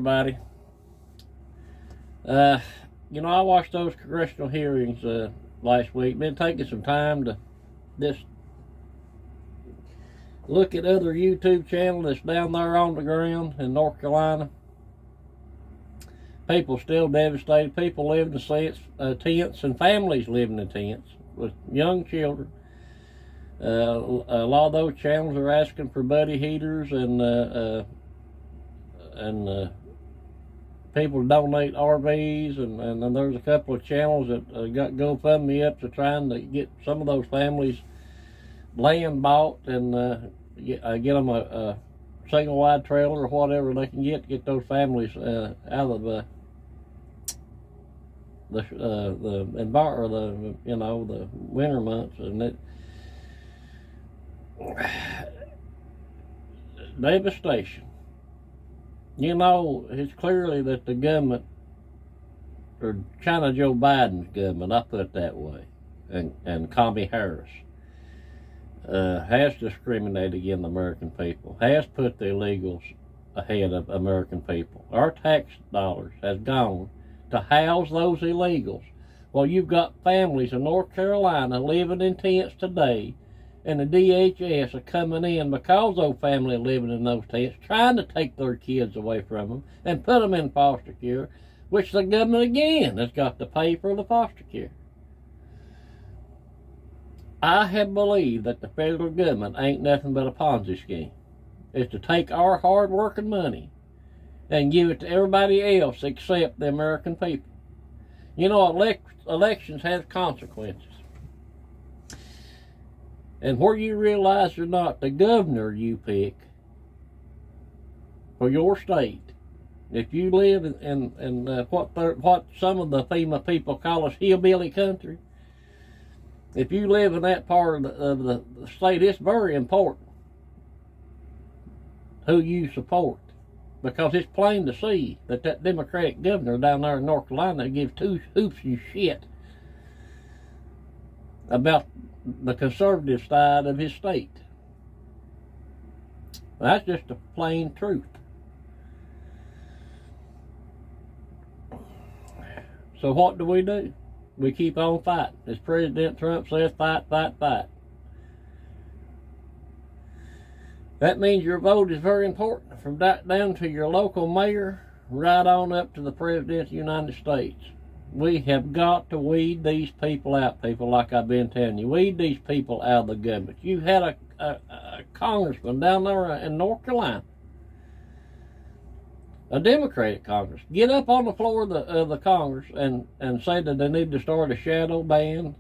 everybody. I watched those congressional hearings last week. Been taking some time to just look at other YouTube channels that's down there on the ground in North Carolina. People still devastated. People living in tents, and families living in tents with young children. A lot of those channels are asking for buddy heaters and people donate RVs, and there's a couple of channels that got GoFundMe up to trying to get some of those families land bought and get them a single wide trailer or whatever they can get those families out of the winter months. And devastation. It's clearly that the government, or China Joe Biden's government, I put it that way, and Kamala Harris, has discriminated against the American people, has put the illegals ahead of American people. Our tax dollars has gone to house those illegals. Well, you've got families in North Carolina living in tents today, and the DHS are coming in because those families living in those tents, trying to take their kids away from them and put them in foster care, which the government again has got to pay for the foster care. I have believed that the federal government ain't nothing but a Ponzi scheme. It's to take our hard-working money and give it to everybody else except the American people. Elections have consequences. And where you realize or not, the governor you pick for your state, if you live in what some of the FEMA people call us hillbilly country, if you live in that part of the state, it's very important who you support, because it's plain to see that Democratic governor down there in North Carolina gives two hoops and shit about the conservative side of his state. That's just the plain truth. So what do? We keep on fighting. As President Trump says, fight, fight, fight. That means your vote is very important, from down to your local mayor, right on up to the President of the United States. We have got to weed these people out, people, like I've been telling you. Weed these people out of the government. You had a congressman down there in North Carolina, a Democratic congress, get up on the floor of the Congress and say that they need to start a shadow government.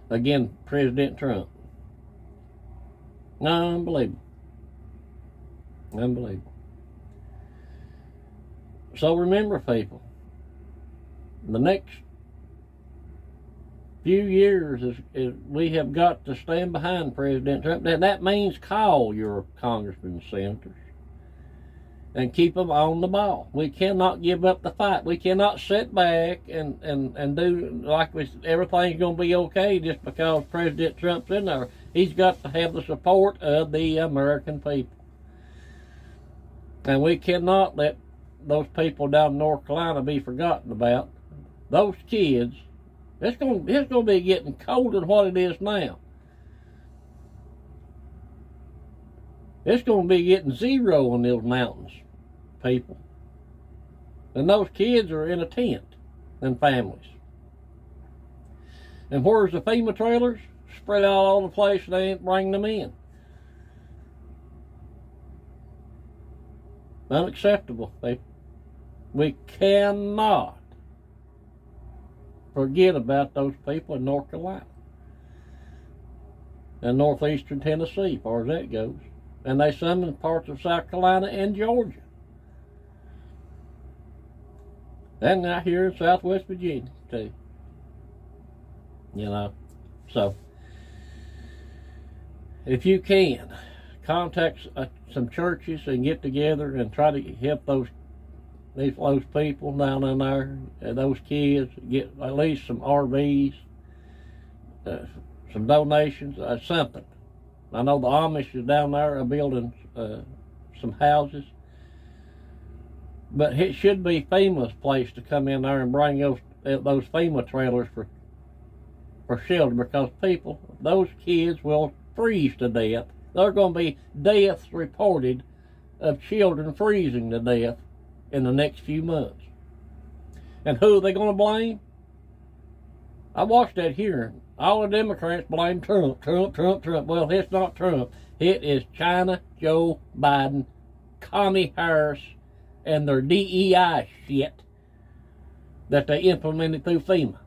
Again, President Trump. Unbelievable. Unbelievable. So remember, people, the next few years is we have got to stand behind President Trump. That means call your congressmen and senators and keep them on the ball. We cannot give up the fight. We cannot sit back and do like everything's going to be okay just because President Trump's in there. He's got to have the support of the American people. And we cannot let those people down in North Carolina be forgotten about. Those kids, it's going to be getting colder than what it is now. It's going to be getting zero in those mountains, people. And those kids are in a tent and families. And where's the FEMA trailers? Spread out all over the place, and they ain't bringing them in. Unacceptable, people. We cannot forget about those people in North Carolina and northeastern Tennessee, as far as that goes. And they some in parts of South Carolina and Georgia. And out here in Southwest Virginia, too. So, if you can, contact some churches and get together and try to help those people down in there, those kids, get at least some RVs, some donations, something. I know the Amish is down there building some houses. But it should be FEMA's place to come in there and bring those FEMA trailers for shelter, because people, those kids will freeze to death. There are going to be deaths reported of children freezing to death in the next few months. And who are they going to blame? I watched that hearing. All the Democrats blame Trump, Trump, Trump, Trump. Well, it's not Trump. It is China, Joe Biden, Connie Harris, and their DEI shit that they implemented through FEMA.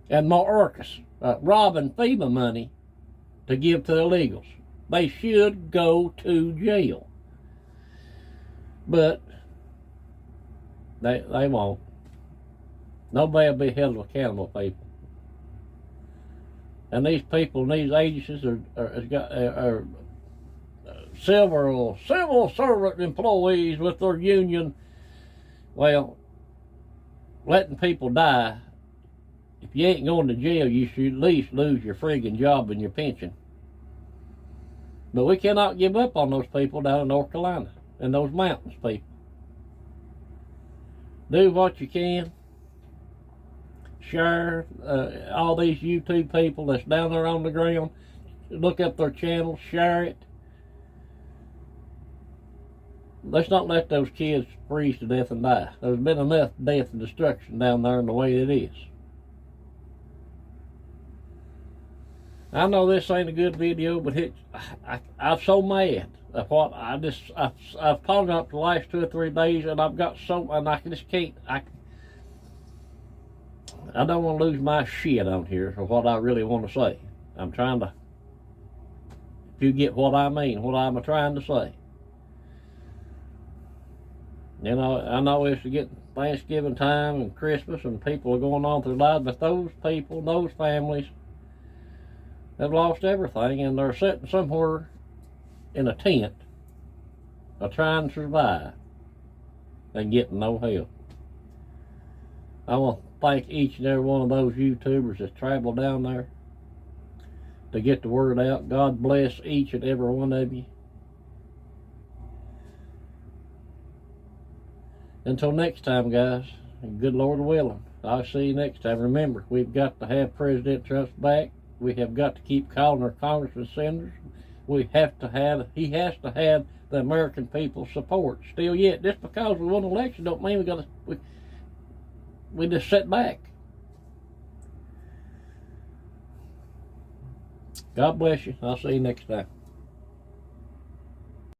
And Mayorkas robbing FEMA money to give to the illegals. They should go to jail. But they won't. Nobody will be held accountable, people. And these people and these agencies are civil servant employees with their union. Well, letting people die, if you ain't going to jail, you should at least lose your friggin' job and your pension. But we cannot give up on those people down in North Carolina and those mountains, people. Do what you can. Share all these YouTube people that's down there on the ground. Look up their channel, share it. Let's not let those kids freeze to death and die. There's been enough death and destruction down there in the way it is. I know this ain't a good video, but I'm so mad at what I've pondered up the last 2 or 3 days, and I've got so, and I just can't, I don't want to lose my shit on here for what I really want to say. I'm trying to, if you get what I mean, what I'm trying to say. You know, I know it's getting Thanksgiving time and Christmas and people are going on through lives, but those people, those families have lost everything, and they're sitting somewhere in a tent trying to survive and getting no help. I want to thank each and every one of those YouTubers that travel down there to get the word out. God bless each and every one of you. Until next time, guys, and good Lord willing, I'll see you next time. Remember, we've got to have President Trump's back. We have got to keep calling our congressmen, senators. He has to have the American people's support. Still yet, just because we won an election don't mean we just sit back. God bless you. I'll see you next time.